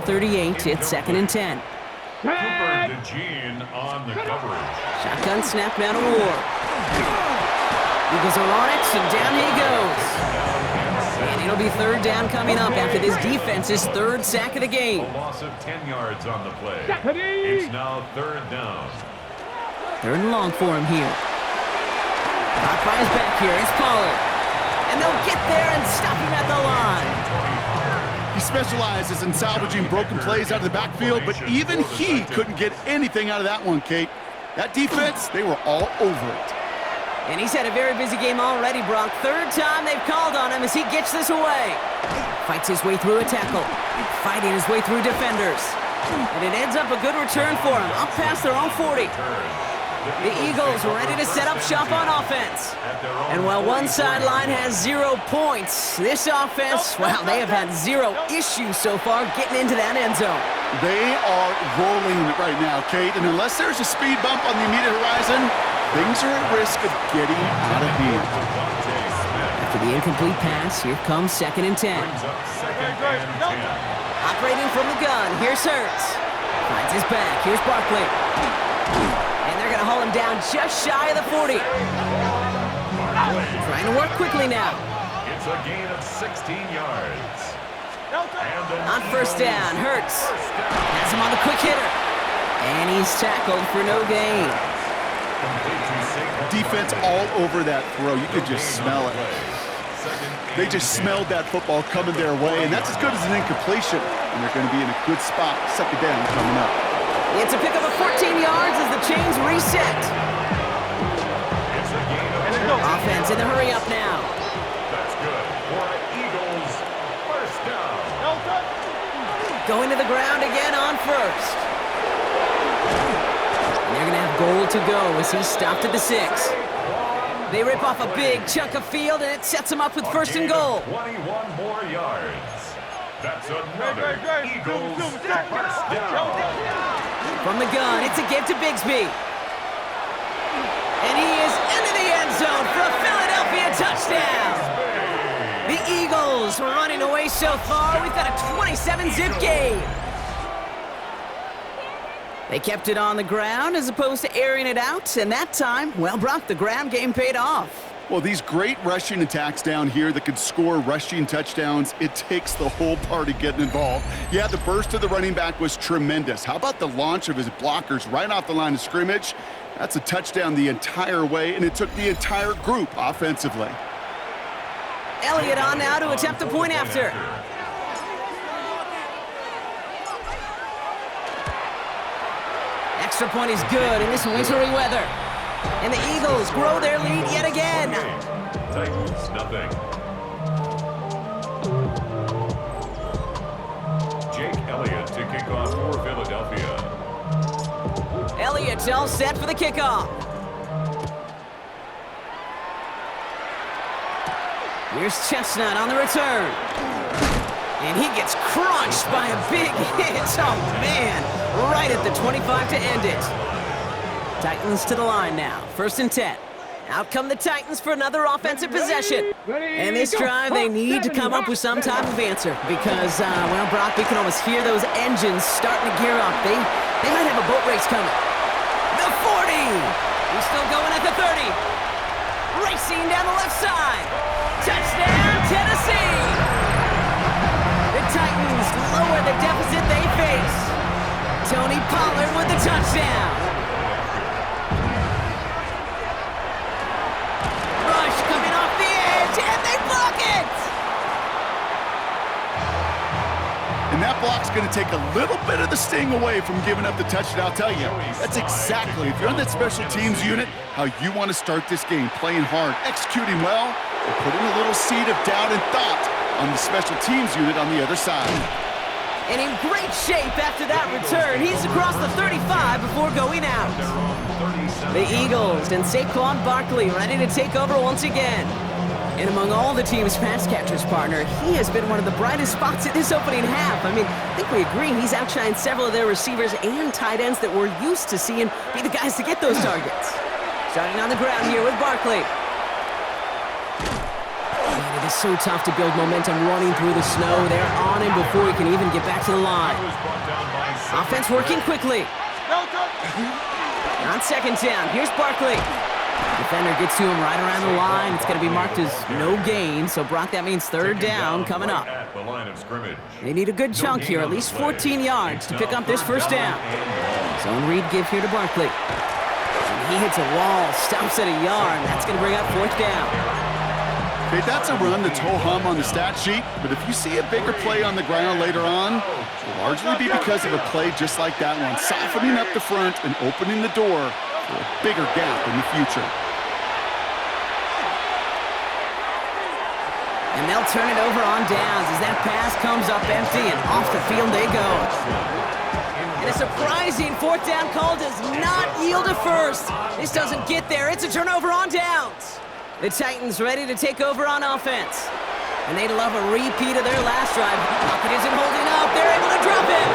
38. It's 2nd and 10. Cooper DeJean on the coverage. Shotgun snap now to Ward. Eagles are on it, and down he goes. And it'll be 3rd down coming up after this defense's 3rd sack of the game. A loss of 10 yards on the play. It's now 3rd down. 3rd and long for him here. Caught by his back here. It's Pollard. And they'll get there and stop him at the line. He specializes in salvaging broken plays out of the backfield, but even he couldn't get anything out of that one, Kate. That defense, they were all over it. And he's had a very busy game already, Brock. 3rd time they've called on him as he gets this away. Fights his way through a tackle. Fighting his way through defenders. And it ends up a good return for him, up past their own 40. The Eagles are ready to set up shop on offense. And while one sideline has 0 points, this offense, well, they have had 0 issues so far getting into that end zone. They are rolling right now, Kate, and unless there's a speed bump on the immediate horizon, things are at risk of getting out of hand. After the incomplete pass, here comes 2nd and 10. Operating from the gun, here's Hurts. Finds his back, here's Barkley. And they're going to haul him down just shy of the 40. Trying to work quickly now. It's a gain of 16 yards. On 1st down, Hurts has him on the quick hitter. And he's tackled for no gain. Defense all over that throw. You could just smell it. They just smelled that football coming their way, and that's as good as an incompletion. And they're going to be in a good spot. 2nd down coming up. It's a pickup of 14 yards as the chains reset. Offense in the hurry up now. That's good for Eagles. 1st down. Going to the ground again on 1st. And they're going to have goal to go as he's stopped at the 6. They rip off a big chunk of field, and it sets them up with 1st and goal. 21 more yards. That's another Eagles 1st down. From the gun, it's a give to Bigsby. And he is into the end zone for a Philadelphia touchdown. The Eagles running away so far. We've got a 27-zip game. They kept it on the ground as opposed to airing it out. And that time, well, Brock, the ground game paid off. Well, these great rushing attacks down here that could score rushing touchdowns, it takes the whole party getting involved. Yeah, the burst of the running back was tremendous. How about the launch of his blockers right off the line of scrimmage? That's a touchdown the entire way, and it took the entire group offensively. Elliott on now to attempt the point after. Extra point is good in this wintry weather. And the Eagles grow their lead yet again. Titans, nothing. Jake Elliott to kick off for Philadelphia. Elliott's all set for the kickoff. Here's Chestnut on the return. And he gets crunched by a big hit. Oh, man. Right at the 25 to end it. Titans to the line now. 1st and 10. Out come the Titans for another offensive possession. And this drive, they need to come up with some type of answer because, well, Brock, we can almost hear those engines starting to gear up. They might have a boat race coming. The 40. He's still going at the 30. Racing down the left side. Touchdown, Tennessee. The Titans lower the deficit they face. Tony Pollard with the touchdown. And they block it! And that block's going to take a little bit of the sting away from giving up the touchdown. I'll tell you, that's exactly, if you're on that special teams unit, how you want to start this game, playing hard, executing well, and putting a little seed of doubt and thought on the special teams unit on the other side. And in great shape after that return. He's across the 35 before going out. The Eagles and Saquon Barkley ready to take over once again. And among all the team's pass catchers, partner, he has been one of the brightest spots in this opening half. I mean, I think we agree he's outshined several of their receivers and tight ends that we're used to seeing be the guys to get those targets. Starting on the ground here with Barkley. And it It's so tough to build momentum running through the snow. They're on him before he can even get back to the line. Offense working quickly. On second down, here's Barkley. Defender gets to him right around the line. It's going to be marked as no gain, so Brock, that means third down coming up. They need a good chunk here, at least 14 yards to pick up this first down. Zone read give here to Barkley. And he hits a wall, stops at a yard. That's going to bring up fourth down. Okay, that's a run that's ho-hum on the stat sheet, but if you see a bigger play on the ground later on, it'll largely be because of a play just like that one, softening up the front and opening the door for a bigger gap in the future. And they'll turn it over on downs as that pass comes up empty, and off the field they go. And a surprising fourth down call does not yield a first. This doesn't get there. It's a turnover on downs. The Titans ready to take over on offense. And they'd love a repeat of their last drive. Pocket isn't holding up. They're able to drop it.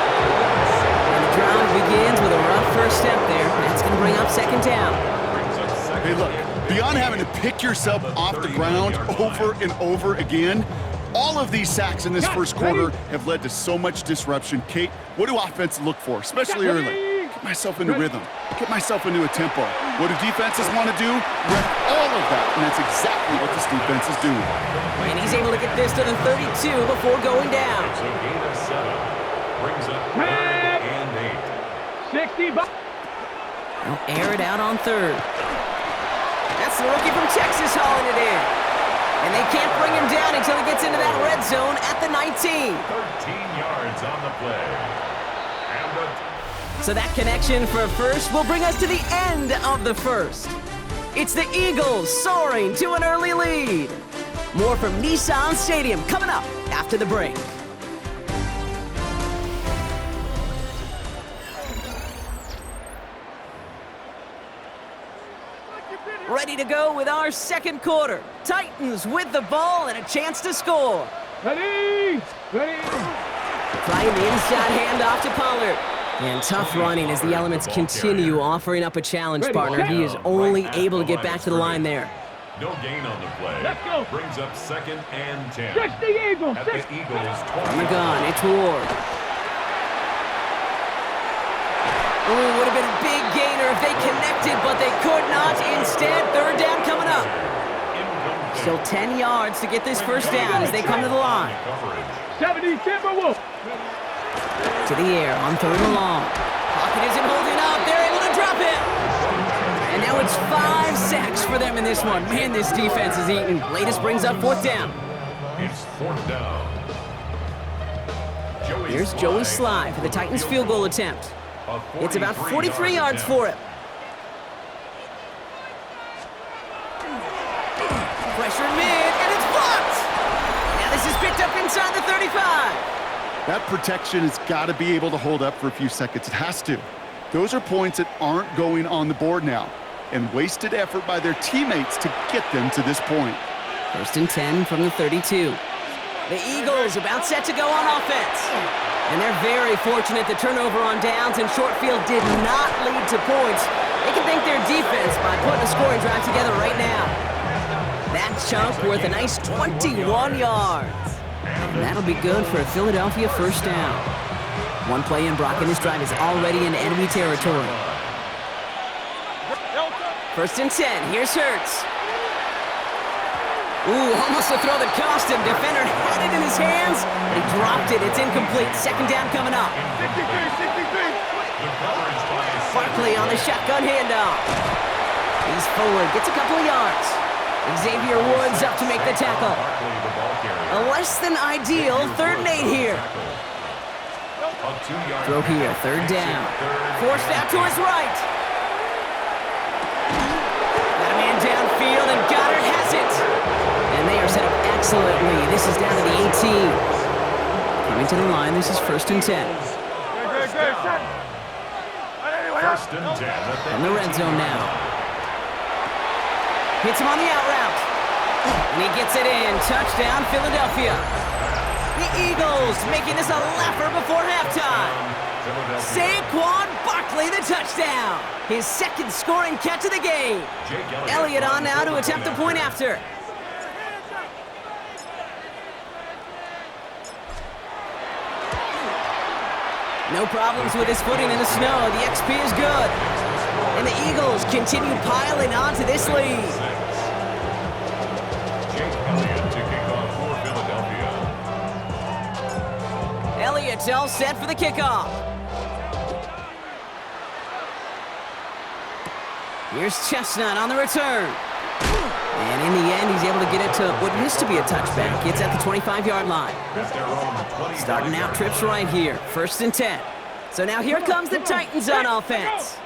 And the drive begins with a rough first step there. That's going to bring up second down. Hey, look, beyond having to pick yourself off the ground over and over again, all of these sacks in this first quarter have led to so much disruption. Kate, what do offenses look for, especially early? Get myself into rhythm. Get myself into a tempo. What do defenses want to do? Rip all of that, and that's exactly what this defense is doing. And he's able to get this to the 32 before going down. So gain of 7 brings up 3rd and 8. 60. They'll air it out on third. That's the rookie from Texas hauling it in. And they can't bring him down until he gets into that red zone at the 19. 13 yards on the play. And So that connection for a first will bring us to the end of the first. It's the Eagles soaring to an early lead. More from Nissan Stadium coming up after the break. Ready to go with our second quarter. Titans with the ball and a chance to score. Ready? Ready? Trying the inside handoff to Pollard. And tough running as the elements continue offering up a challenge, partner. He is only able to get back to the line there. no gain on the play. Let's go. Brings up 2nd and 10. Stretch the Eagles. At the Eagles 20. On the gun, it's Ward. Ooh, would have been a big gainer if they connected, but they could not. Instead, third down coming up. Still 10 yards to get this first down as they come to the line. 70 Timberwolves. To the air on third and long. Pocket isn't holding up. They're able to drop it. And now it's 5 sacks for them in this one. Man, this defense is eating. Latest brings up fourth down. It's 4th down. Here's Joey Sly for the Titans field goal attempt. It's about 43 yards for him. Pressure mid, and it's blocked! Now this is picked up inside the 35. That protection has got to be able to hold up for a few seconds. It has to. Those are points that aren't going on the board now, and wasted effort by their teammates to get them to this point. 1st and 10 from the 32. The Eagles about set to go on offense. And they're very fortunate the turnover on downs and short field did not lead to points. They can thank their defense by putting a scoring drive together right now. That chunk worth a nice 21 yards. And that'll be good for a Philadelphia first down. One play in, Brock, and this drive is already in enemy territory. 1st and 10, here's Hurts. Ooh, almost a throw that cost him. Defender had it in his hands, but he dropped it. It's incomplete. Second down coming up. 63. Barkley on the shotgun handoff. He's forward, gets a couple of yards. Xavier Woods up to make the tackle. A less than ideal 3rd and 8 here. Throw here, 3rd down. Forced out to his right. Got a man downfield, and Goddard has it. And they are set up excellently. This is down to the 18. Coming to the line, this is 1st and 10. First and 10. From the red zone now. Hits him on the out route. And he gets it in. Touchdown, Philadelphia. The Eagles making this a laugher before halftime. Saquon Barkley, the touchdown. His 2nd scoring catch of the game. Elliott on now to attempt the point after. No problems with his footing in the snow. The XP is good. And the Eagles continue piling onto this lead. Jake Elliott to kick off for Philadelphia. Elliott's all set for the kickoff. Here's Chestnut on the return. And in the end, he's able to get it to what used to be a touchback. It's at the 25-yard line. Starting out trips right here. 1st and 10. So now here comes the Titans on offense.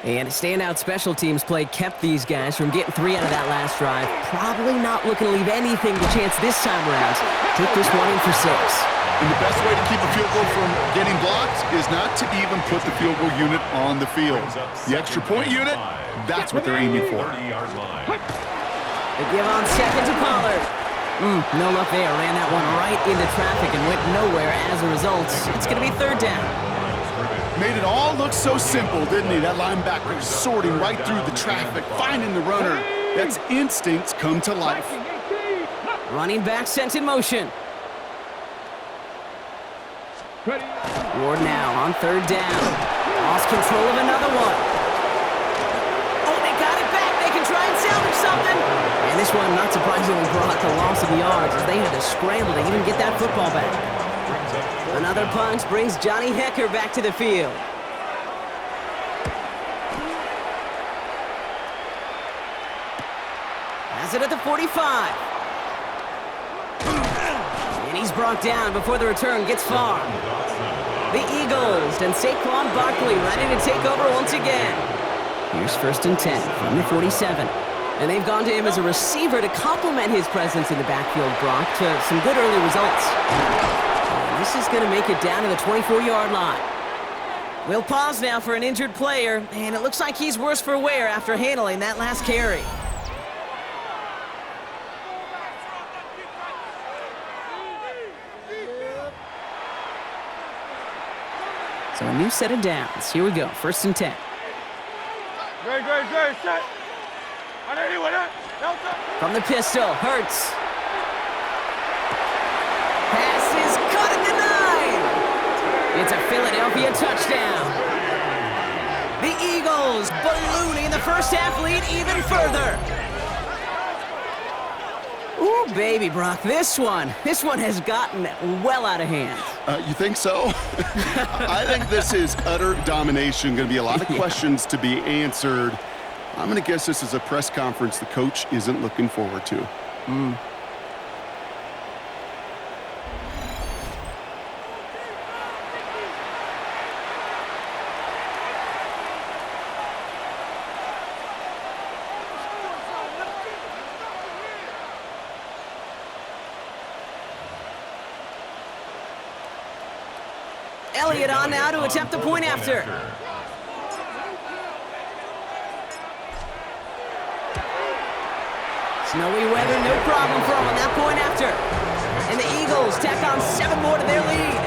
And standout special teams play kept these guys from getting 3 out of that last drive. Probably not looking to leave anything to chance this time around. Take this one in for 6. And the best way to keep a field goal from getting blocked is not to even put the field goal unit on the field. The extra point unit, that's what they're aiming for. 30-yard line. They give on 2nd to Pollard. No luck there. Ran that one right into traffic and went nowhere as a result. It's going to be 3rd down. Made it all look so simple, didn't he? That linebacker sorting right through the traffic, finding the runner. That's instincts come to life. Running back sent in motion. Ward now on 3rd down. Lost control of another one. Oh, they got it back. They can try and salvage something. And this one, not surprisingly, brought the loss of yards as they had to scramble to even get that football back. Another punt brings Johnny Hecker back to the field. Has it at the 45. And he's brought down before the return gets far. The Eagles and Saquon Barkley ready to take over once again. Here's 1st and 10 from the 47. And they've gone to him as a receiver to complement his presence in the backfield, Brock, to some good early results. And this is going to make it down to the 24-yard line. We'll pause now for an injured player, and it looks like he's worse for wear after handling that last carry. So a new set of downs. Here we go, 1st and 10. Great, set. From the pistol, Hurts. Pass is caught at the 9. It's a Philadelphia touchdown. The Eagles ballooning the first half lead even further. Ooh, baby, Brock, this one has gotten well out of hand. You think so? I think this is utter domination. Going to be a lot of questions to be answered. I'm going to guess this is a press conference the coach isn't looking forward to. Elliott on now to attempt the point after. Snowy weather, no problem for him on that point after. And the Eagles tack on 7 more to their lead.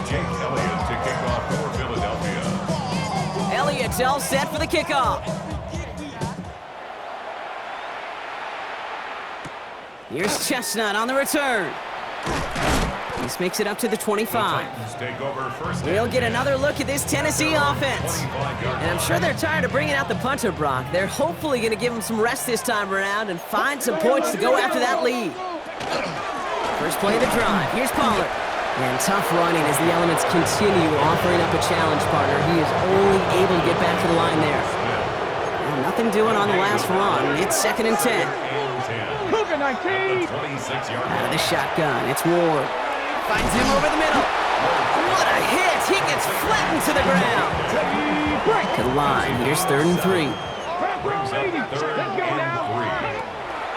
Jake Elliott to kick off for Philadelphia. Elliott's all set for the kickoff. Here's Chestnut on the return. This makes it up to the 25. We'll get another look at this Tennessee offense. And I'm sure they're tired of bringing out the punter, Brock. They're hopefully going to give him some rest this time around and find some points to go after that lead. First play of the drive. Here's Pollard. And tough running as the elements continue offering up a challenge partner. He is only able to get back to the line there. Well, nothing doing on the last run. It's 2nd and 10. Cougar 19. Out of the shotgun, it's Ward. Finds him over the middle. What a hit! He gets flattened to the ground. To the line. Here's 3rd and 3. Brings up 3rd and 3.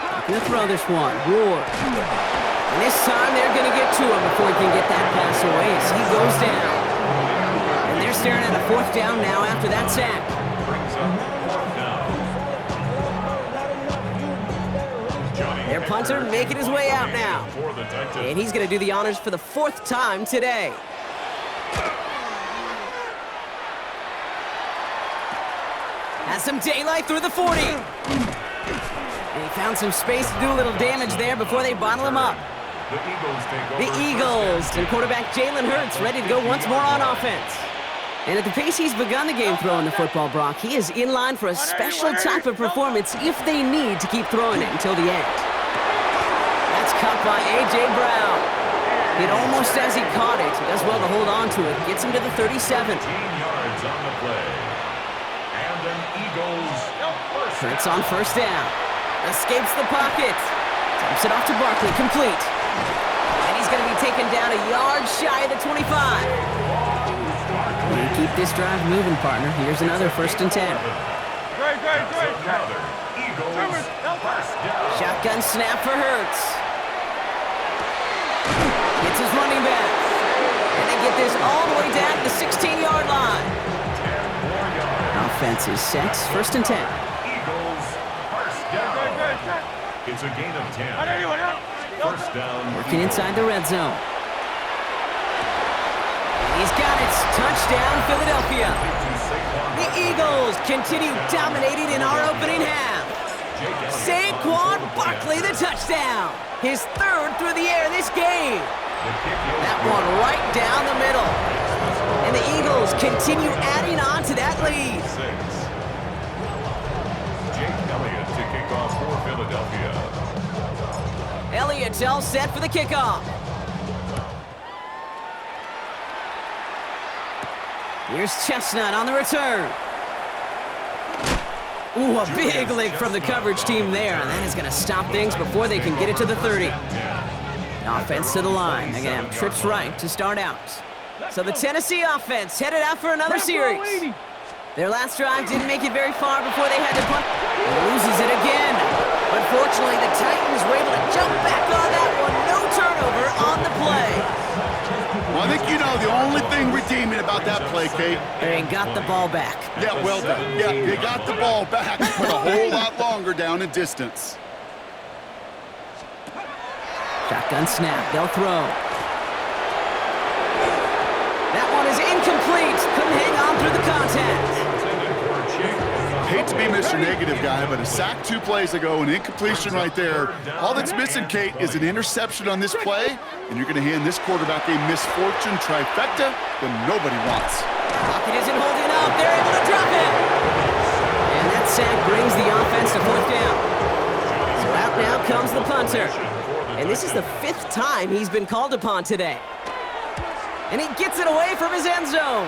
Not gonna throw this one. Ward. And this time they're gonna get to him before he can get that pass away as he goes down. And they're staring at a 4th down now after that sack. Brings up 4th down. Their punter making his way out now. For the Titans. And he's going to do the honors for the 4th time today. Has some daylight through the 40. And he found some space to do a little damage there before they bottle him up. The Eagles and quarterback Jalen Hurts ready to go once more on offense. And at the pace he's begun the game throwing the football, Brock, he is in line for a special type of performance if they need to keep throwing it until the end. That's caught by A.J. Brown. It almost as he caught it. He does well to hold on to it. Gets him to the 37. 15 yards on the play. And an Eagles first. Hurts on first down. Escapes the pocket. Dumps it off to Barkley. Complete. And he's going to be taken down a yard shy of the 25. You keep this drive moving, partner. Here's another 1st and 10. Shotgun snap for Hurts. Gets his running back. And they get this all the way down to the 16-yard line. Offense is set. 1st and 10. Eagles first down. It's a gain of 10. First down. Working inside the red zone. He's got it. Touchdown, Philadelphia. The Eagles continue dominating in our opening half. Saquon Barkley, the touchdown. His 3rd through the air this game. That one right down the middle. And the Eagles continue adding on to that lead. Jake Elliott to kick off for Philadelphia. Elliott's all set for the kickoff. Here's Chestnut on the return. Ooh, a big lick from the coverage team there, and that is going to stop things before they can get it to the 30. Offense to the line. They're going to have trips right to start out. So the Tennessee offense headed out for another series. Their last drive didn't make it very far before they had to punt. Loses it again. Unfortunately, the Titans were able to jump back on that one. No turnover on the play. Well, I think you know the only thing redeeming about that play, Kate. They got the ball back. Yeah, well done. Yeah, they got the ball back, but a whole lot longer down in distance. Shotgun snap. They'll throw. That one is incomplete. Couldn't hang on through the contact. Hate to be Mr. Negative guy, but a sack 2 plays ago, an incompletion right there. All that's missing, Kate, is an interception on this play, and you're going to hand this quarterback a misfortune trifecta that nobody wants. Pocket isn't holding up. They're able to drop it. And that sack brings the offense to 4th down. So out now comes the punter. And this is the 5th time he's been called upon today. And he gets it away from his end zone.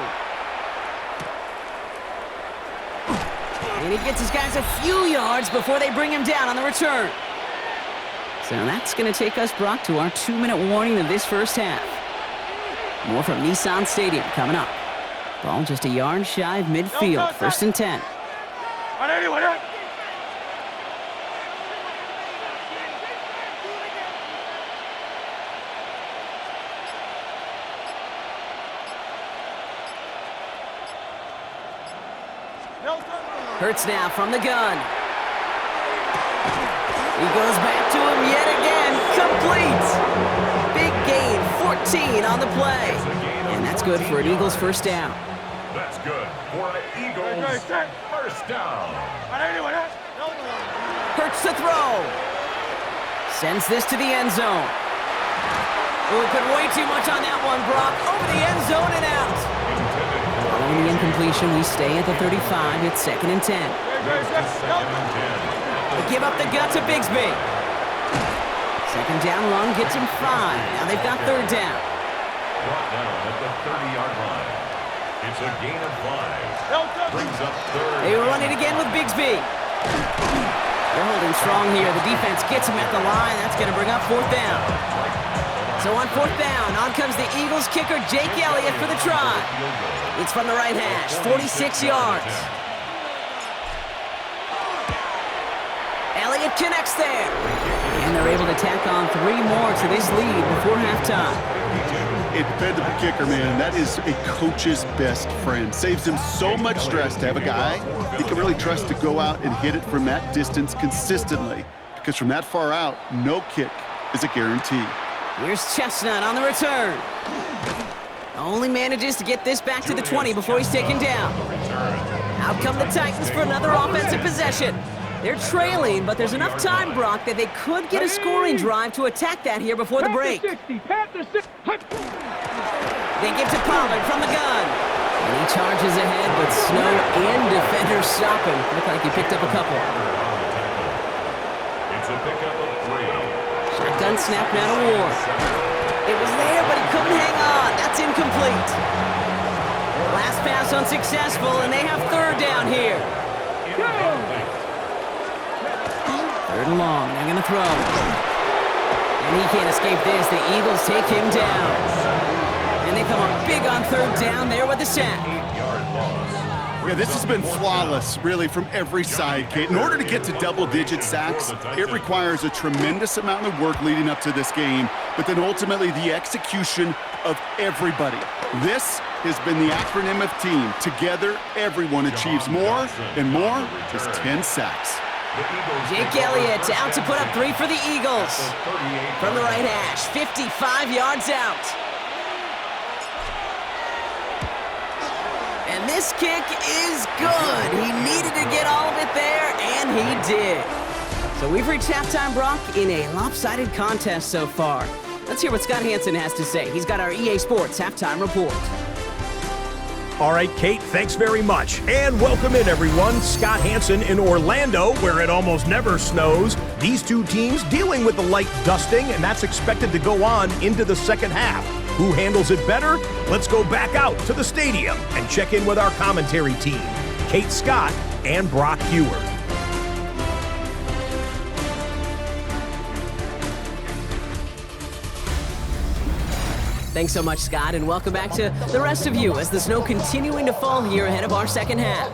And he gets his guys a few yards before they bring him down on the return. So that's going to take us, Brock, to our 2-minute warning of this first half. More from Nissan Stadium coming up. Ball just a yard shy of midfield. 1st and 10. Hurts now from the gun. He goes back to him yet again. Complete. Big gain, 14 on the play. And that's good for an Eagles first down. That's good for an Eagles first down. Hurts to throw. Sends this to the end zone. Oh, put way too much on that one, Brock. Over the end zone and out. Following the incompletion, we stay at the 35. It's 2nd and 10. They give up the gut to Bigsby. 2nd down run gets him 5. Now they've got 3rd down. Brought down at the 30-yard line. It's a gain of 5. Brings up 3rd. They run it again with Bigsby. They're holding strong here. The defense gets him at the line. That's going to bring up 4th down. So on 4th down, on comes the Eagles kicker, Jake Elliott, for the try. It's from the right hash, 46 yards. Elliott connects there. And they're able to tack on 3 more to this lead before halftime. A dependable kicker, man. That is a coach's best friend. Saves him so much stress to have a guy he can really trust to go out and hit it from that distance consistently. Because from that far out, no kick is a guarantee. Here's Chestnut on the return. Only manages to get this back to the 20 before he's taken down. Out come the Titans for another offensive possession. They're trailing, but there's enough time, Brock, that they could get a scoring drive to attack that here before the break. They give to Pollard from the gun. And he charges ahead, but Snow and defenders stop him. Look like he picked up a couple. It's a pickup of 3. Shotgun snap now to Ward. It was there, but he couldn't hang on. That's incomplete. Last pass unsuccessful, and they have third down here. Third and long, they're going to throw. And he can't escape this. The Eagles take him down. And they come up big on third down there with the sack. Yeah, this has been flawless, really, from every side, Kate. In order to get to double-digit sacks, it requires a tremendous amount of work leading up to this game, but then ultimately the execution of everybody. This has been the acronym of team. Together, everyone achieves more, and more is 10 sacks. Jake Elliott out to put up 3 for the Eagles. From the right hash, 55 yards out. And this kick is good. He needed to get all of it there, and he did. So we've reached halftime, Brock, in a lopsided contest so far. Let's hear what Scott Hansen has to say. He's got our EA Sports halftime report. All right, Kate, thanks very much. And welcome in, everyone. Scott Hansen in Orlando, where it almost never snows. These two teams dealing with the light dusting, and that's expected to go on into the second half. Who handles it better? Let's go back out to the stadium and check in with our commentary team, Kate Scott and Brock Hewer. Thanks so much, Scott, and welcome back to the rest of you as the snow continuing to fall here ahead of our second half.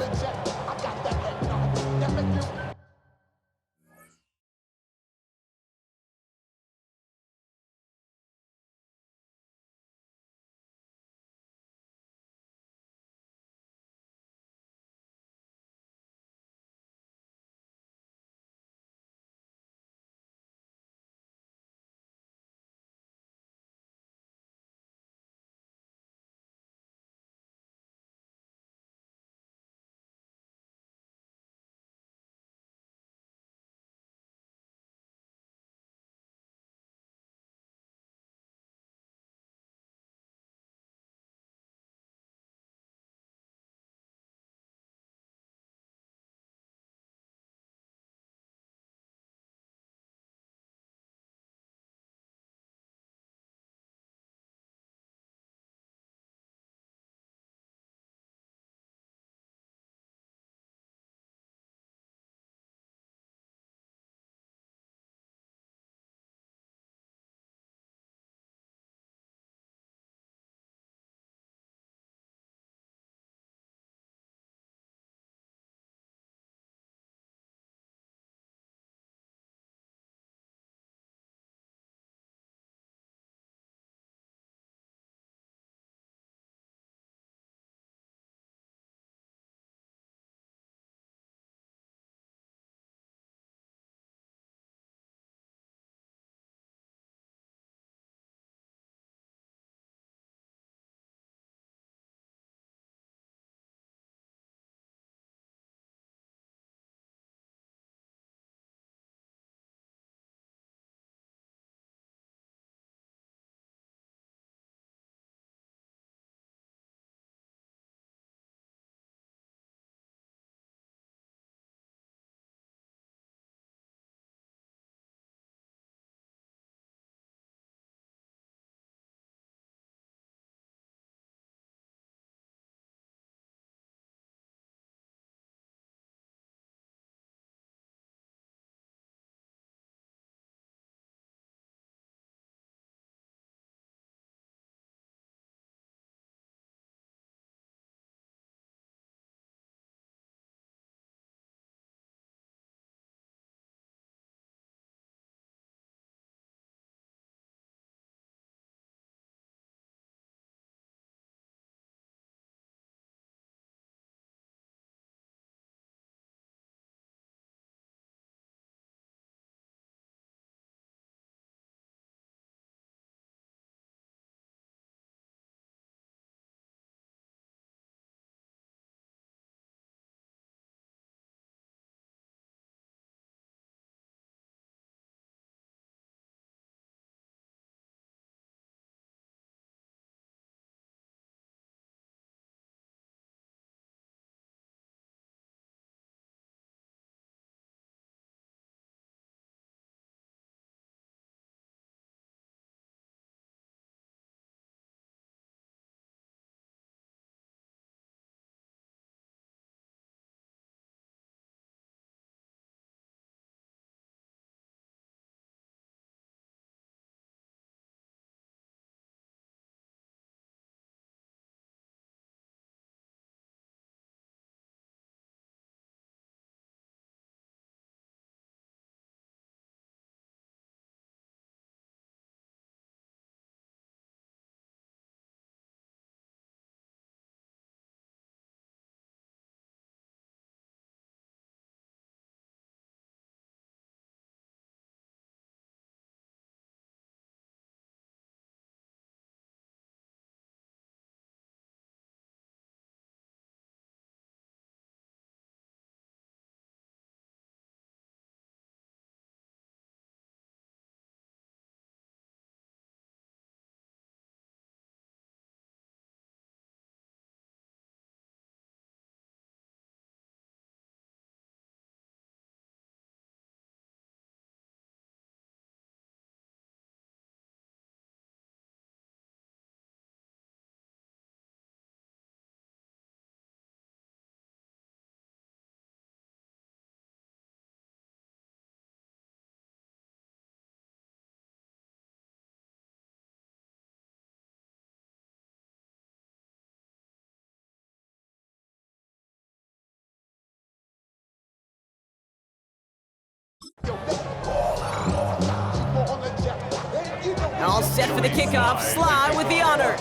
All set for the kickoff. Sly with the honors.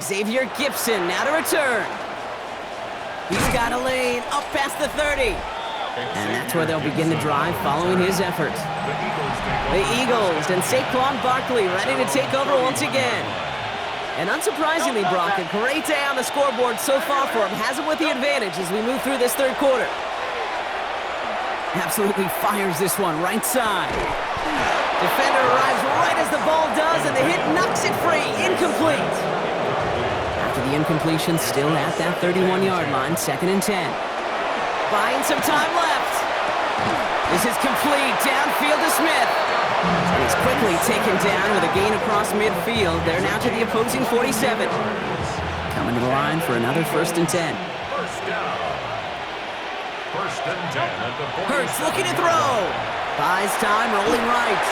Xavier Gibson now to return. He's got a lane up past the 30. And that's where they'll begin the drive following his effort. The Eagles and Saquon Barkley ready to take over once again. And unsurprisingly, Brock, a great day on the scoreboard so far for him. Has him with the advantage as we move through this third quarter. Absolutely fires this one right side. Defender arrives right as the ball does, and the hit knocks it free. Incomplete. After the incompletion, still at that 31-yard line, 2nd and 10. Buying some time left. This is complete. Downfield to Smith. And he's quickly taken down with a gain across midfield. They're now to the opposing 47. Coming to the line for another 1st and 10. First down. 1st and 10 at the 47. Hurts looking to throw. Buys time, rolling right.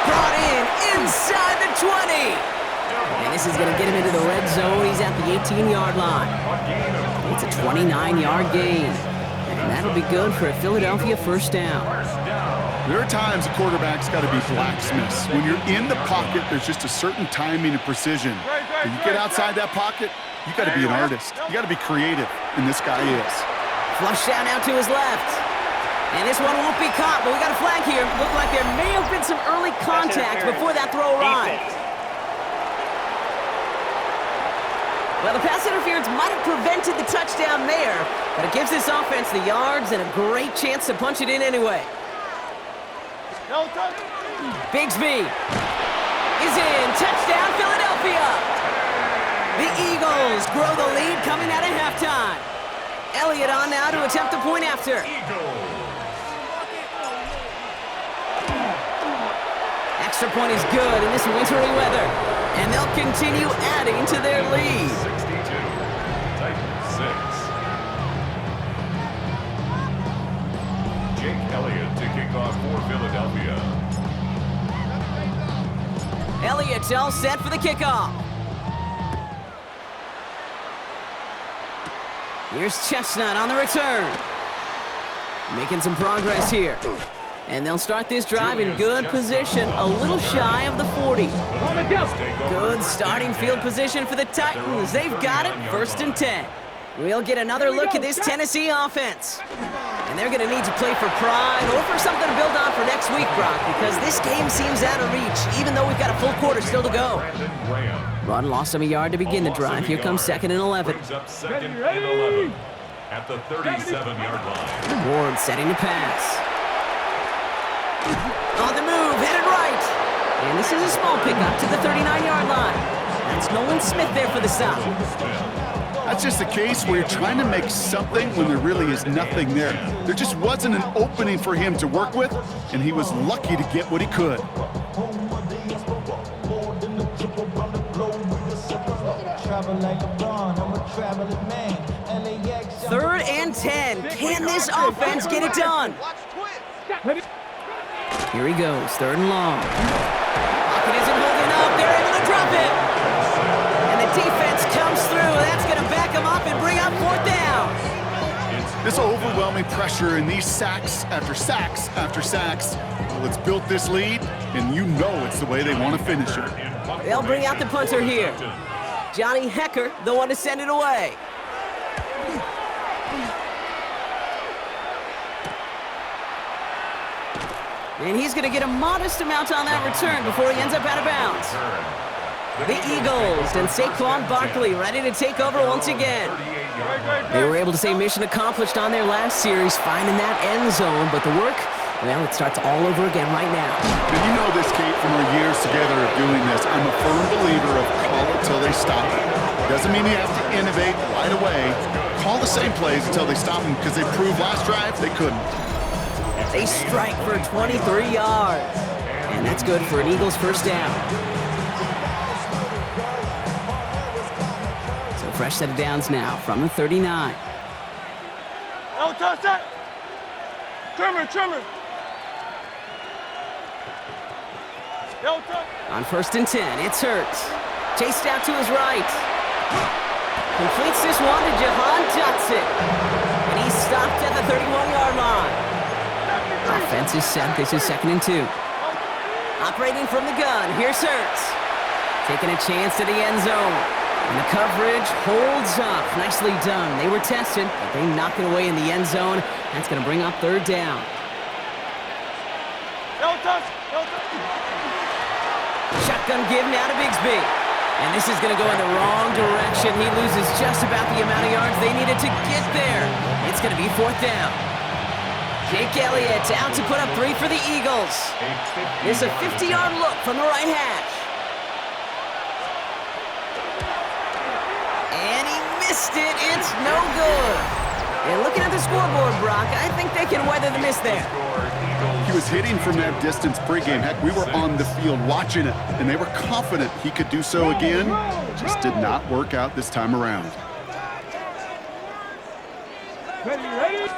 Brought in inside the 20. And this is going to get him into the red zone. He's at the 18-yard line. It's a 29-yard gain. And that'll be good for a Philadelphia 1st down. There are times a quarterback's got to be blacksmiths. When you're in the pocket, there's just a certain timing and precision. When you get outside that pocket, you got to be an artist. You got to be creative, and this guy is. Flush down out to his left. And this one won't be caught, but we got a flag here. Looked like there may have been some early contact before that throw arrived. Well, the pass interference might have prevented the touchdown there, but it gives this offense the yards and a great chance to punch it in anyway. Bigsby is in. Touchdown, Philadelphia. The Eagles grow the lead coming out of halftime. Elliott on now to attempt the point after. Extra point is good in this wintry weather, and they'll continue adding to their lead. 62, Titans 6. Jake Elliott to kick off for Philadelphia. Elliott's all set for the kickoff. Here's Chestnut on the return. Making some progress here. And they'll start this drive in good position, a little shy of the 40. Good starting field position for the Titans. They've got it, 1st and 10. We'll get another look at this Tennessee offense. And they're going to need to play for pride or for something to build on for next week, Brock, because this game seems out of reach, even though we've got a full quarter still to go. Run lost him a yard to begin the drive. Here comes 2nd and 11. Brings up 2nd and 11 at the 37-yard line. Ward setting the pass. On the move, headed right. And this is a small pickup to the 39-yard line. That's Nolan Smith there for the stop. That's just a case where you're trying to make something when there really is nothing there. There just wasn't an opening for him to work with, and he was lucky to get what he could. 3rd and 10. Can this offense get it done? Here he goes, 3rd and long. Pocket isn't holding up. They're able to drop it. And the defense comes through. That's going to back him up and bring up 4th down. This overwhelming pressure and these sacks after sacks after sacks, well, it's built this lead, and you know it's the way they want to finish it. They'll bring out the punter here. Johnny Hecker, the one to send it away. And he's going to get a modest amount on that return before he ends up out of bounds. The Eagles and Saquon Barkley ready to take over once again. They were able to say mission accomplished on their last series, finding that end zone, but the work, well, it starts all over again right now. And you know this, Kate, from our years together of doing this. I'm a firm believer of call it till they stop it. Doesn't mean you have to innovate right away. Call the same plays until they stop them, because they proved last drive they couldn't. They strike for 23 yards. And that's good for an Eagles 1st down. So fresh set of downs now from the 39. Oh, touch that! Trimmer! On 1st and 10, it's Hurts. Chased out to his right. Completes this one to Jahan Dotson. Defense is set. This is 2nd and 2. Operating from the gun, here's Hurts. Taking a chance to the end zone. And the coverage holds up. Nicely done. They were tested, but they knock it away in the end zone. That's going to bring up 3rd down. Shotgun give now to Bigsby. And this is going to go in the wrong direction. He loses just about the amount of yards they needed to get there. It's going to be 4th down. Jake Elliott out to put up 3 for the Eagles. It's a 50-yard look from the right hash. And he missed it. It's no good. And looking at the scoreboard, Brock, I think they can weather the miss there. He was hitting from that distance pregame. Heck, we were on the field watching it, and they were confident he could do so again. Just did not work out this time around. Ready?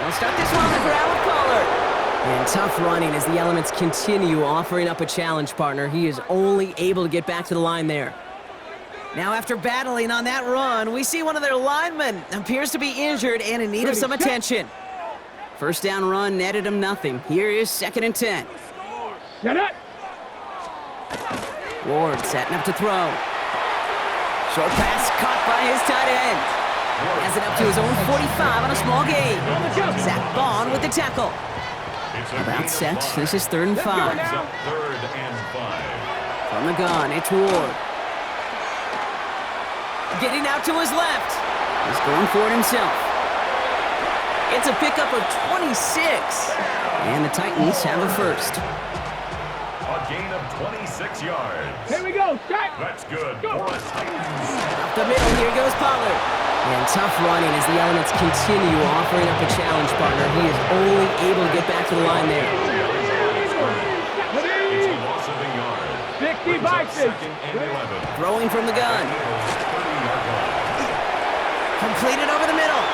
They'll start this one on the ground with Pollard. And tough running as the Elements continue offering up a challenge partner. He is only able to get back to the line there. Now after battling on that run, we see one of their linemen appears to be injured and in need of some attention. First down run netted him nothing. Here is 2nd and 10. Get it! Ward setting up to throw. Short pass caught by his tight end. He has it up to his own 45 on a small gain. Zach Bond with the tackle. About set. This is 3rd and 5. From the gun, it's Ward. Getting out to his left. He's going for it himself. It's a pickup of 26. And the Titans have a first. A gain of 26 yards. Here we go, set! That's good for the Titans. Up the middle, here goes Pollard. And tough running as the Elements continue offering up a challenge partner. He is only able to get back to the line there. It's a loss of a yard. 60 by 6. 2nd and 11. Throwing from the gun. 30-yard line. Completed over the middle.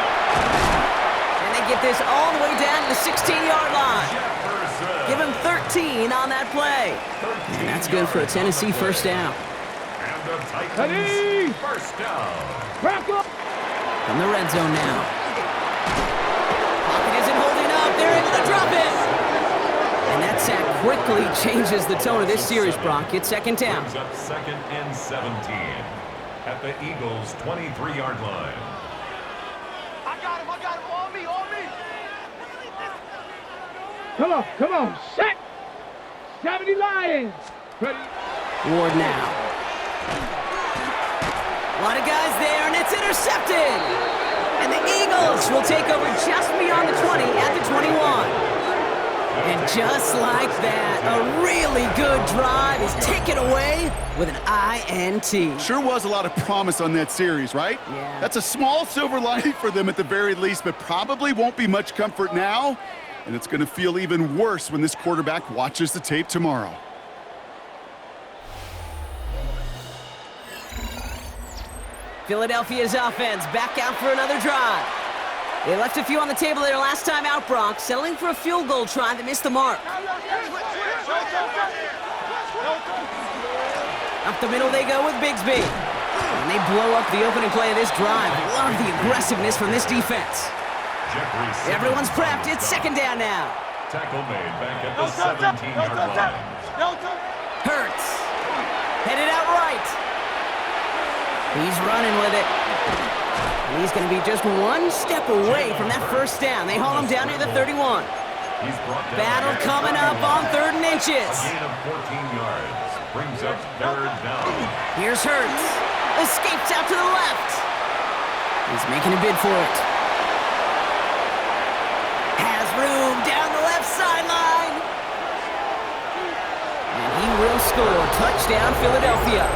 And they get this all the way down to the 16-yard line. Give him 13 on that play. And that's good for a Tennessee first down. And the Titans first down. From the red zone now. Pocket isn't holding up. They're able to drop it. And that sack quickly changes the tone of this series, Brock. It's 2nd down. Brings up 2nd and 17 at the Eagles' 23-yard line. I got him, on me! Come on, set! 70 Lions! Ready? Ward now. A lot of guys there, and it's intercepted. And the Eagles will take over just beyond the 20 at the 21. And just like that, a really good drive is taken away with an INT. Sure was a lot of promise on that series, right? Yeah. That's a small silver lining for them at the very least, but probably won't be much comfort now. And it's going to feel even worse when this quarterback watches the tape tomorrow. Philadelphia's offense back out for another drive. They left a few on the table their last time out, Brock, settling for a field goal try that missed the mark. Up the middle they go with Bigsby. And they blow up the opening play of this drive. Love the aggressiveness from this defense. Everyone's prepped. It's 2nd down now. Tackle made back at the 17-yard line. Hurts. Headed out right. He's running with it. And he's going to be just one step away from that first down. They haul him down near the 31. Battle coming up on 3rd and inches. A gain of 14 yards. Brings up 3rd down. Here's Hurts. Escapes out to the left. He's making a bid for it. Has room down the left sideline. And he will score. Touchdown, Philadelphia.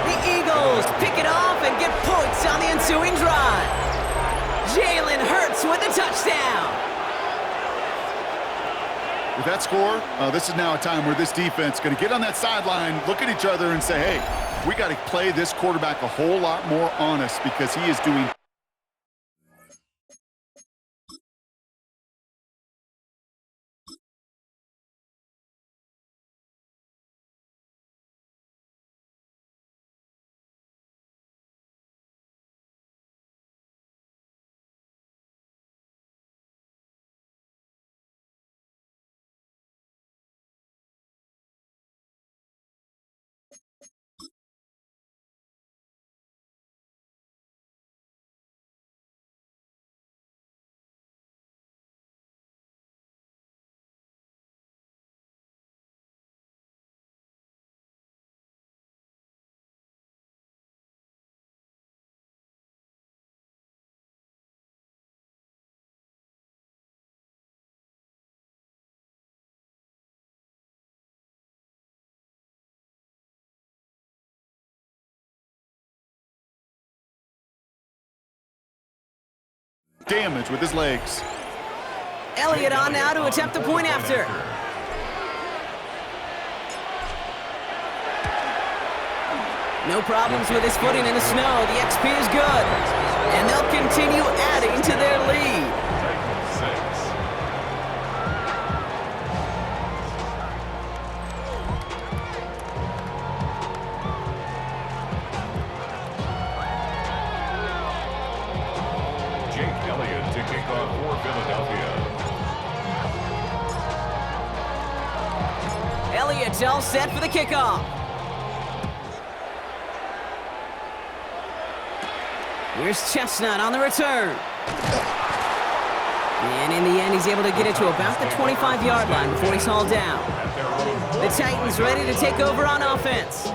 The Eagles pick it off and get points on the ensuing drive. Jalen Hurts with a touchdown. With that score, this is now a time where this defense is going to get on that sideline, look at each other and say, hey, we got to play this quarterback a whole lot more honest because he is doing damage with his legs. Elliott on now to attempt the point after. No problems with his footing in the snow. The XP is good. And they'll continue adding to their lead. Jake Elliott to kick off for Philadelphia. Elliott's all set for the kickoff. Here's Chestnut on the return. And in the end, he's able to get it to about the 25-yard line before he's hauled down. The Titans ready to take over on offense.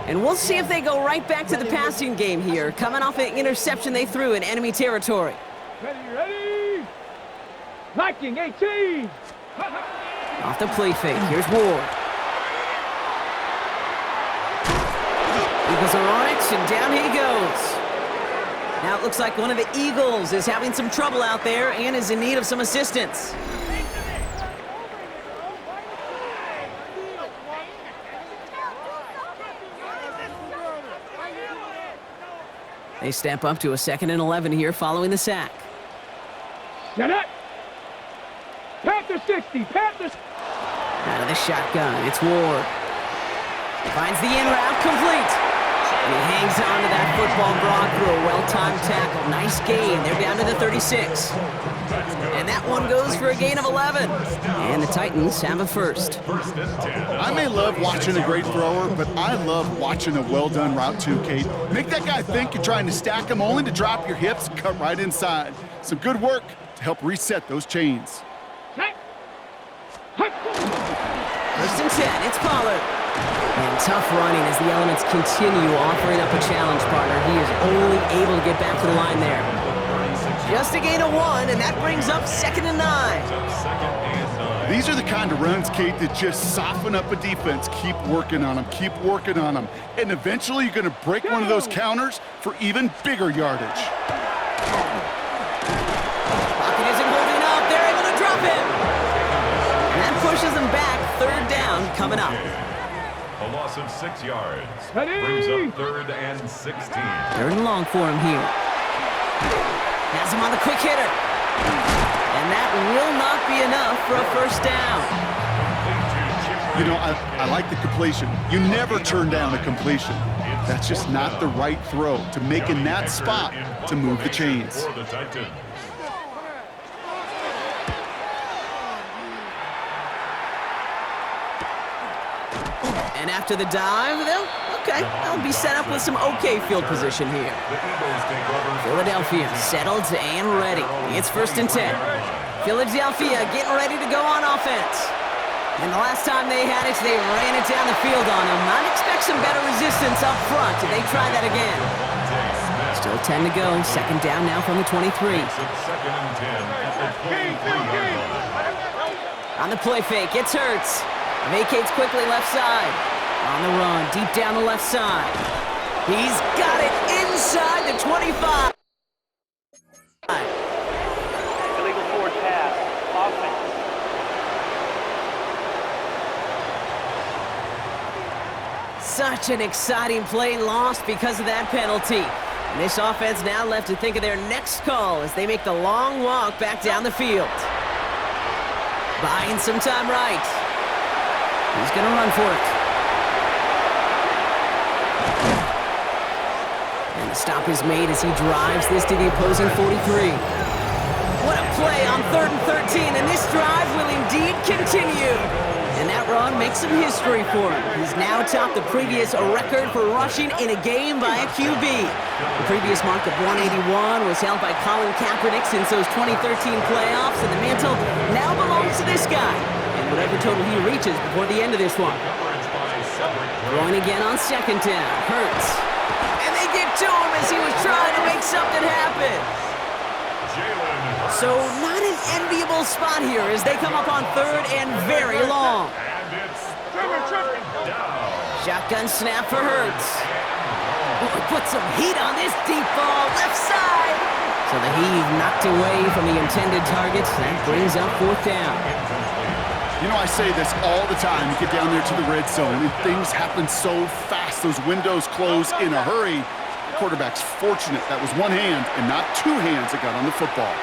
And we'll see if they go right back to the passing game here, coming off an interception they threw in enemy territory. Ready. Liking 18. Off the play fake, here's Ward. Eagles are on it, and down he goes. Now it looks like one of the Eagles is having some trouble out there and is in need of some assistance. They step up to a 2nd and 11 here following the sack. Set up. Panther 60. Panthers. Out of the shotgun, it's Ward. Finds the in route, complete. And he hangs on to that football Brock through a well-timed tackle. Nice gain. They're down to the 36. And that one goes for a gain of 11. And the Titans have a first. I may love watching a great thrower, but I love watching a well-done route too, Kate. Make that guy think you're trying to stack him only to drop your hips and cut right inside. Some good work to help reset those chains. First and 10, it's Pollard. And tough running as the elements continue offering up a challenge partner. He is only able to get back to the line there. Just a gain of 1, and that brings up 2nd and 9. These are the kind of runs, Kate, that just soften up a defense. Keep working on them, keep working on them. And eventually you're going to break one of those counters for even bigger yardage. Pocket isn't holding up. They're able to drop him. And that pushes them back. 3rd down coming up. A loss of 6 yards. Ready. Brings up 3rd and 16. 3rd and long for him here. Has him on the quick hitter. And that will not be enough for a first down. You know, I like the completion. You never turn down a completion. That's just not the right throw to make in that spot to move the chains. For the Titans. And after the dive, they'll be set up with some okay field position here. Philadelphia settled and ready. It's 1st and 10. Philadelphia getting ready to go on offense. And the last time they had it, they ran it down the field on them. I'd expect some better resistance up front if they try that again. Still 10 to go. 2nd down now from the 23. On the play fake, it's Hurts. Vacates quickly left side. On the run, deep down the left side. He's got it inside the 25. Illegal forward pass. Offense. Such an exciting play lost because of that penalty. And this offense now left to think of their next call as they make the long walk back down the field. Buying some time right. He's going to run for it. And the stop is made as he drives this to the opposing 43. What a play on 3rd and 13, and this drive will indeed continue. And that run makes some history for him. He's now topped the previous record for rushing in a game by a QB. The previous mark of 181 was held by Colin Kaepernick since those 2013 playoffs, and the mantle now belongs to this guy. Whatever total he reaches before the end of this one. Throwing again on 2nd down. Hurts. And they get to him as he was trying to make something happen. So not an enviable spot here as they come up on 3rd and very long. Shotgun snap for Hurts. Oh, put some heat on this deep ball. Left side. So the heave knocked away from the intended target. That brings up 4th down. You know, I say this all the time. You get down there to the red zone, and things happen so fast. Those windows close in a hurry. The quarterback's fortunate that was one hand and not two hands that got on the football.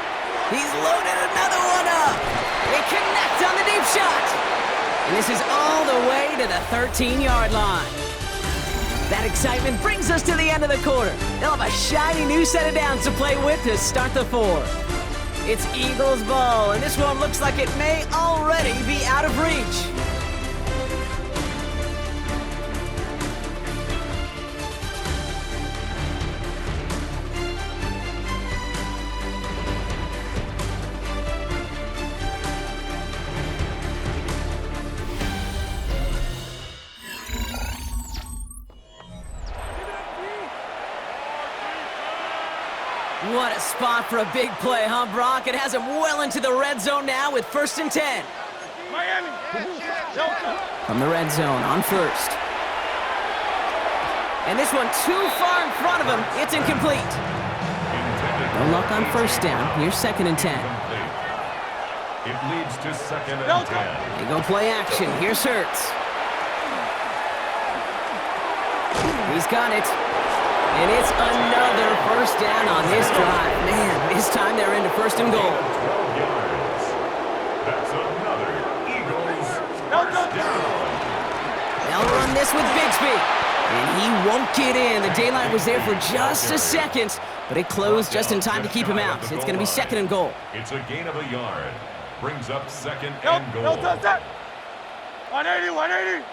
He's loaded another one up. They connect on the deep shot. And this is all the way to the 13-yard line. That excitement brings us to the end of the quarter. They'll have a shiny new set of downs to play with to start the 4th. It's Eagles ball, and this one looks like it may already be out of reach. What a spot for a big play, huh, Brock? It has him well into the red zone now with 1st and 10. Miami. From the red zone on 1st. And this one too far in front of him. It's incomplete. No luck on 1st down. Here's 2nd and 10. It leads to 2nd and 10. They go play action. Here's Hurts. He's got it. And it's another 1st down on this drive. Man, this time they're into 1st and goal. 12 yards. That's another Eagles 1st down. They'll run this with Bigsby. And he won't get in. The daylight was there for just a second, but it closed just in time to keep him out. It's going to be 2nd and goal. It's a gain of a yard. Brings up 2nd and goal. 180, 180.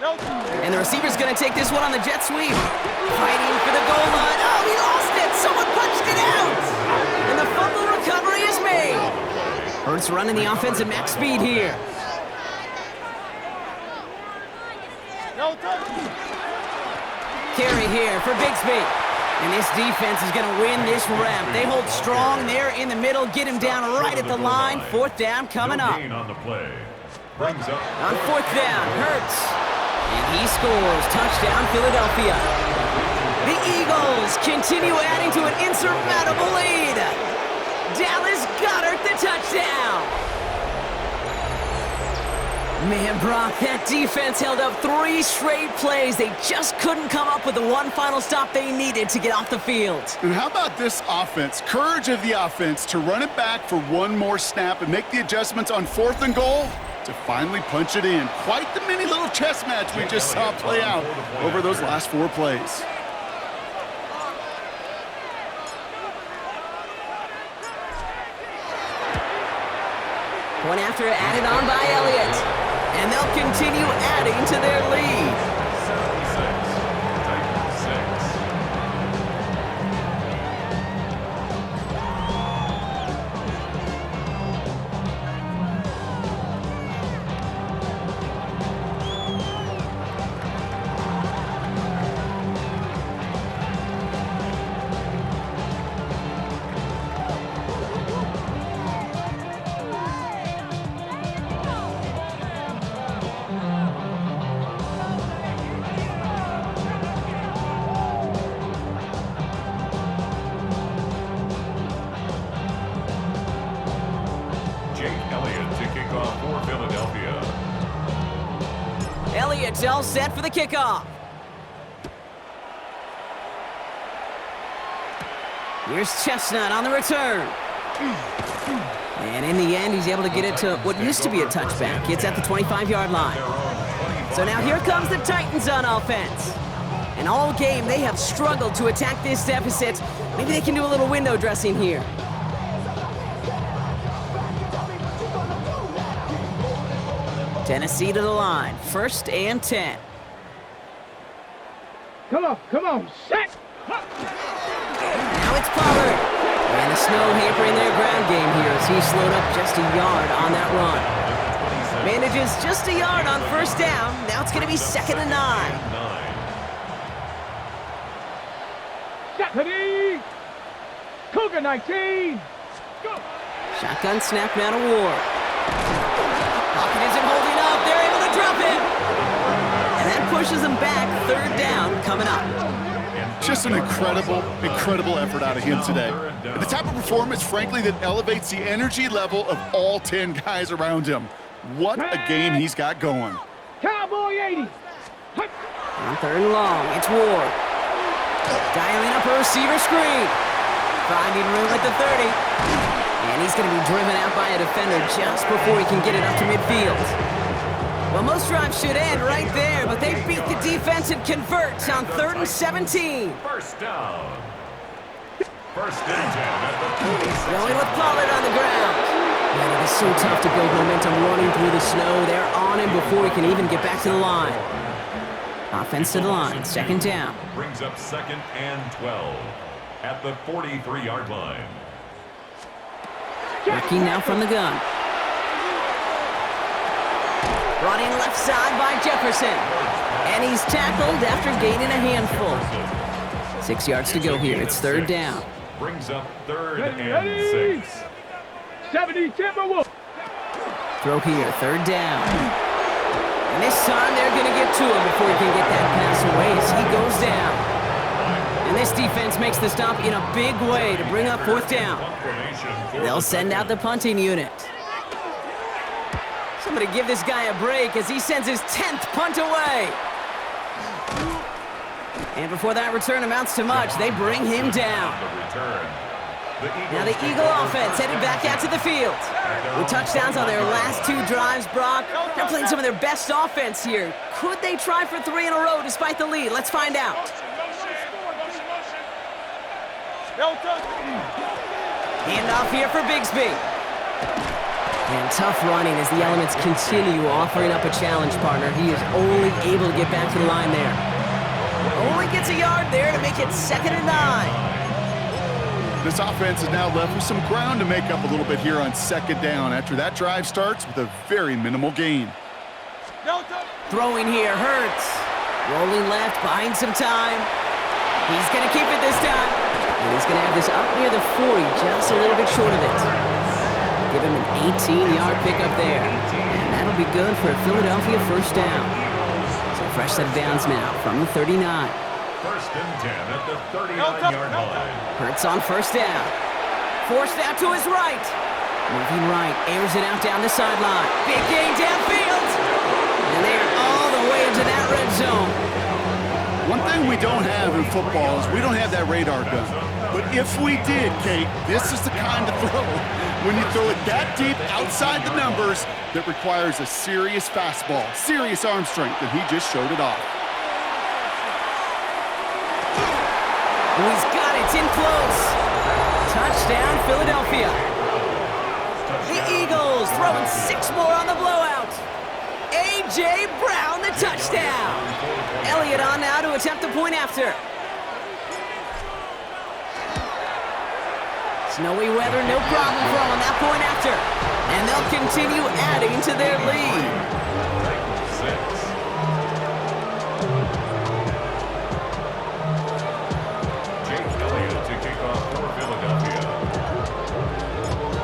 And the receiver's going to take this one on the jet sweep. Fighting for the goal line. Oh, he lost it. Someone punched it out. And the fumble recovery is made. Hurts running the offense at max speed here. Carry here for Bigsby. And this defense is going to win this rep. They hold strong there in the middle. Get him down right at the line. 4th down coming up. On the play. Brings up on 4th down, Hurts. And he scores. Touchdown, Philadelphia. The Eagles continue adding to an insurmountable lead. Dallas Goedert the touchdown. Man, Brock, that defense held up 3 straight plays. They just couldn't come up with the one final stop they needed to get off the field. And how about this offense? Courage of the offense to run it back for one more snap and make the adjustments on 4th and goal to finally punch it in. Quite the mini little chess match we just saw play out over those last 4 plays. One after added on by Elliott. And they'll continue adding to their lead. 76, Titans 6. Elliott's all set for the kickoff. Here's Chestnut on the return. And in the end, he's able to get it to what used to be a touchback. It's at the 25-yard line. So now here comes the Titans on offense. And all game, they have struggled to attack this deficit. Maybe they can do a little window dressing here. Tennessee to the line. 1st and 10. Come on, set! Now it's Pollard. And the snow hampering their ground game here as he slowed up just a yard on that run. Manages just a yard on 1st down. Now it's going to be 2nd and 9. Stephanie! Cougar 19! Go! Shotgun snap now to Ward. Pocket isn't holding up. They're able to drop it. And that pushes them back. 3rd down coming up. Just an incredible effort out of him today. And the type of performance, frankly, that elevates the energy level of all 10 guys around him. What a game he's got going. Cowboy 80. On third and long, it's Ward. Dialing up a receiver screen. Finding room at the 30. And he's going to be driven out by a defender just before he can get it up to midfield. Well, most drives should end right there, but they beat the defense and convert on 3rd and 17. First down. First and 10 at the 26. Going with Pollard on the ground. Man, it is so tough to build momentum running through the snow. They're on him before he can even get back to the line. Offense to the line, second down. Brings up 2nd and 12 at the 43-yard line. Working now from the gun. Brought in left side by Jefferson. And he's tackled after gaining a handful. 6 yards to go here. It's third down. Brings up 3rd and 6. 70 Timberwolves. Throw here, third down. And this time they're going to get to him before he can get that pass away as he goes down. And this defense makes the stop in a big way to bring up 4th down. They'll send out the punting unit. Somebody give this guy a break as he sends his 10th punt away. And before that return amounts to much, they bring him down. Now the Eagle offense headed back out to the field. With touchdowns on their last 2 drives, Brock, they're playing some of their best offense here. Could they try for 3 in a row despite the lead? Let's find out. Handoff here for Bigsby. And tough running as the elements continue offering up a challenge, partner. He is only able to get back to the line there. Only gets a yard there to make it 2nd and 9. This offense is now left with some ground to make up a little bit here on 2nd down after that drive starts with a very minimal gain. Throwing here, Hurts. Rolling left, buying some time. He's going to keep it this time. And he's going to have this up near the 40, just a little bit short of it. Give him an 18-yard pickup there. And that'll be good for a Philadelphia first down. So fresh set of downs now from the 39. 1st and 10 at the 39-yard line. Hurts on first down. Forced out to his right. Moving right, airs it out down the sideline. Big gain downfield. And they are all the way into that red zone. One thing we don't have in football is we don't have that radar gun. But if we did, Kate, this is the kind of throw when you throw it that deep outside the numbers that requires a serious fastball, serious arm strength, and he just showed it off. He's got it, it's in close. Touchdown, Philadelphia. The Eagles throwing 6 more on the blowout. A.J. Brown, the touchdown. Elliott on now to attempt the point after. Snowy weather, no problem for them on that point after. And they'll continue adding to their lead. 6.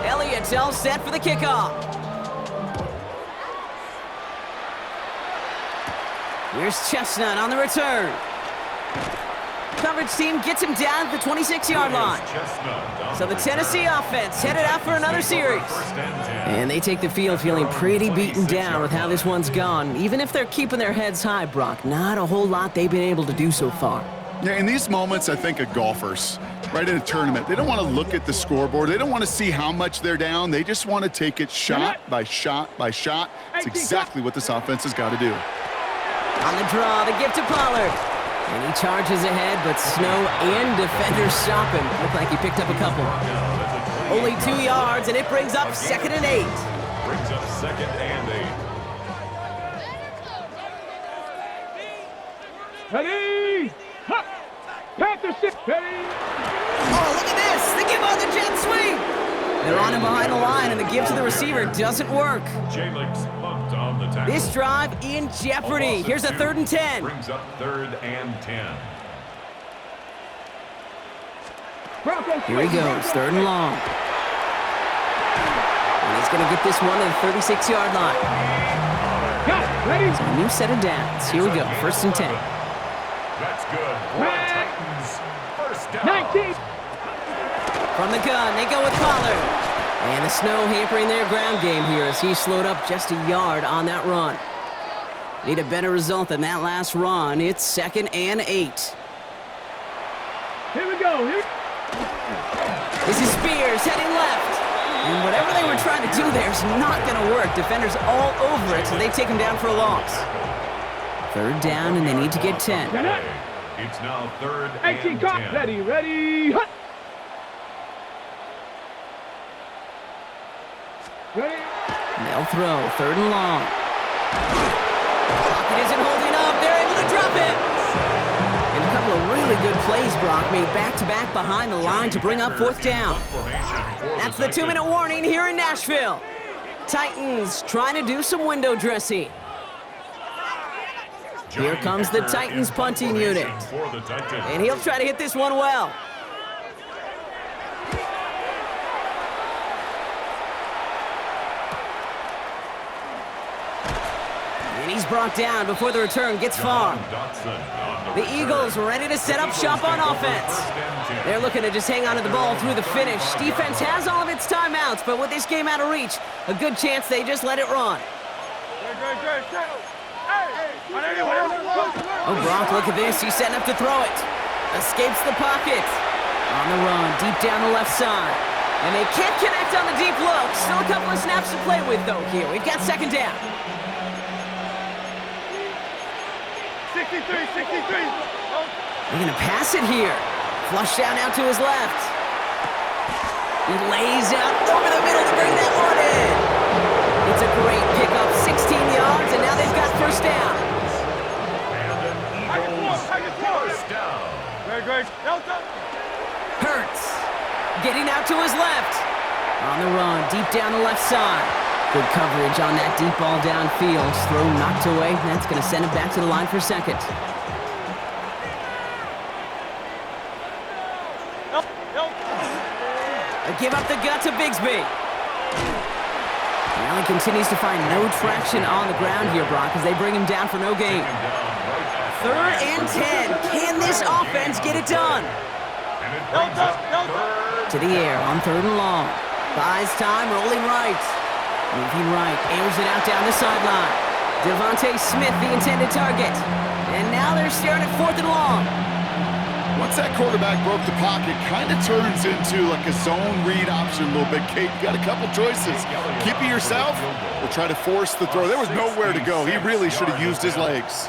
Elliott's all set for the kickoff. Here's Chestnut on the return. Coverage team gets him down at the 26-yard line. So the Tennessee offense headed out for another series. And they take the field feeling pretty beaten down with how this one's gone. Even if they're keeping their heads high, Brock, not a whole lot they've been able to do so far. Yeah, in these moments, I think of golfers, right in a tournament. They don't want to look at the scoreboard. They don't want to see how much they're down. They just want to take it shot by shot by shot. It's exactly what this offense has got to do. On the draw, the give to Pollard. And he charges ahead, but snow and defenders stop him. Look like he picked up a couple. Only 2 yards, and it brings up 2nd and 8. Brings up 2nd and 8. Ready? Huh. Panther 6. Ready? Oh, look at this. They give on the jet sweep. They're on him behind the line, and the give to the receiver doesn't work. J-Lick's pumped on the tackle. This drive in jeopardy. Here's a 3rd and 10. Brings up 3rd and 10. Here he goes, 3rd and long. And he's going to get this one to the 36-yard line. Ready? So a new set of downs. Here we go, 1st and 10. That's good for Titans. First down. 19. From the gun, they go with Pollard. And the snow hampering their ground game here as he slowed up just a yard on that run. Need a better result than that last run. It's 2nd and 8. Here we go. This is Spears heading left. And whatever they were trying to do there is not going to work. Defenders all over it, so they take him down for a loss. 3rd down, and they need to get 10. It's now 3rd 18 and cop. 10. Ready. Hut. Ready. They'll throw 3rd and long. Pocket isn't holding up. They're able to drop it. And a couple of really good plays, Brock, made back-to-back behind the line to bring up 4th down. That's the 2-minute warning here in Nashville. Titans trying to do some window dressing. Here comes the Titans punting unit. And he'll try to hit this one well. And he's brought down before the return gets far. The Eagles ready to set up shop on offense. They're looking to just hang on to the ball through the finish. Defense has all of its timeouts, but with this game out of reach, a good chance they just let it run. Oh, Brock, look at this. He's setting up to throw it. Escapes the pocket. On the run, deep down the left side. And they can't connect on the deep look. Still a couple of snaps to play with, though, here. We've got 2nd down. 63. They're going to pass it here. Flush down out to his left. He lays out over the middle to bring that one in. It's a great pickup, 16 yards, and now they've got 1st down. Hurts getting out to his left. On the run, deep down the left side. Good coverage on that deep ball downfield. Throw knocked away. That's going to send him back to the line for 2nd. Give up the gut to Bigsby. Now he continues to find no traction on the ground here, Brock, as they bring him down for no gain. 3rd and 10. Can this offense get it done? To the air on 3rd and long. Buys time, rolling right. Moving right, airs it out down the sideline. Devontae Smith, the intended target. And now they're staring at 4th and long. Once that quarterback broke the pocket, kind of turns into like a zone read option a little bit. Kate, you got a couple choices. Keep it yourself or try to force the throw. There was nowhere to go. He really should have used his legs.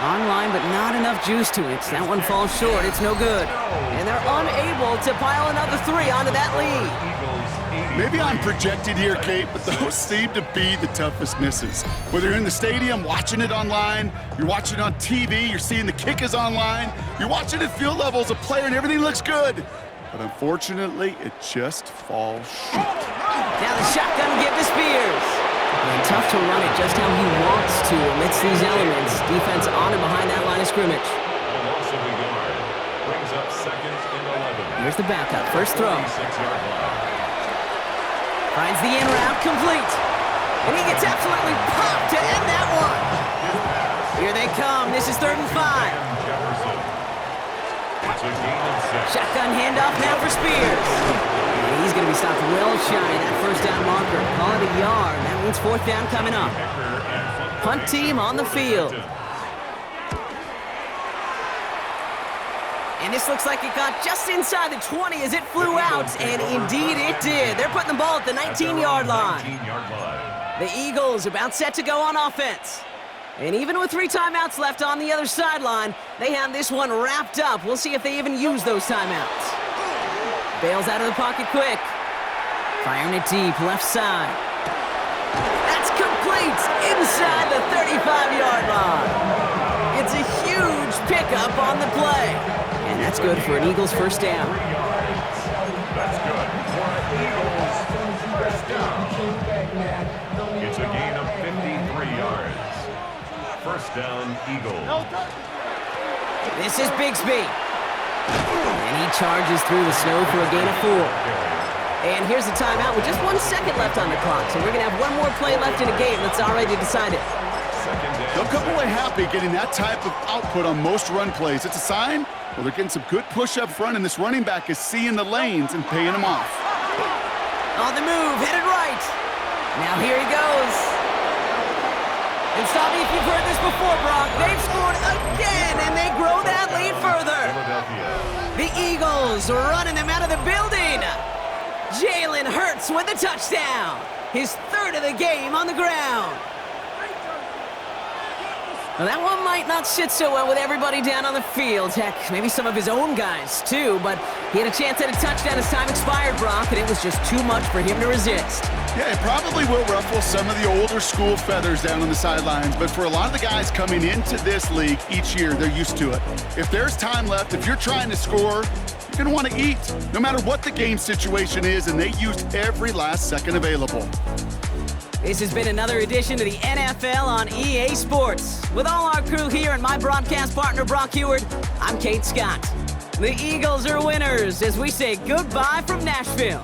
Online, but not enough juice to it. That one falls short. It's no good. And they're unable to pile another 3 onto that lead. Maybe I'm projected here, Kate, but those seem to be the toughest misses. Whether you're in the stadium, watching it online, you're watching it on TV, you're seeing the kick is online, you're watching at field level as a player and everything looks good. But unfortunately, it just falls short. Now the shotgun give to Spears. And tough to run it just how he wants to amidst these elements. Defense on and behind that line of scrimmage. Loss of a yard. Brings up 2nd and 11. Here's the backup. First throw. Finds the in route complete. And he gets absolutely popped to end that one. Here they come. This is 3rd and 5. It's a gain of 6. Shotgun handoff now for Spears. And he's going to be stopped well shy of that 1st down marker. Call it a yard. That means 4th down coming up. Punt team on the field. And this looks like it got just inside the 20 as it flew out, and indeed it did. They're putting the ball at the 19-yard line. The Eagles about set to go on offense. And even with 3 timeouts left on the other sideline, they have this one wrapped up. We'll see if they even use those timeouts. Bails out of the pocket quick. Firing it deep, left side. That's complete inside the 35-yard line. It's a huge pickup on the play. And that's good for an Eagles 1st down. That's good for an Eagles 1st down. It's a gain of 53 yards. 1st down, Eagles. This is Bigsby. And he charges through the snow for a gain of 4. And here's the timeout with just 1 second left on the clock. So we're going to have one more play left in the game that's already decided. They'll come away happy getting that type of output on most run plays. It's a sign, well, they're getting some good push up front, and this running back is seeing the lanes and paying them off. On the move, headed right. Now here he goes. And stop me if you've heard this before, Brock. They've scored again, and they grow that lead further. The Eagles running them out of the building. Jalen Hurts with the touchdown. His third of the game on the ground. Well, that one might not sit so well with everybody down on the field. Heck, maybe some of his own guys, too. But he had a chance at a touchdown as time expired, Brock, and it was just too much for him to resist. Yeah, it probably will ruffle some of the older school feathers down on the sidelines. But for a lot of the guys coming into this league each year, they're used to it. If there's time left, if you're trying to score, you're going to want to eat, no matter what the game situation is, and they used every last second available. This has been another edition of the NFL on EA Sports. With all our crew here and my broadcast partner, Brock Heward, I'm Kate Scott. The Eagles are winners as we say goodbye from Nashville.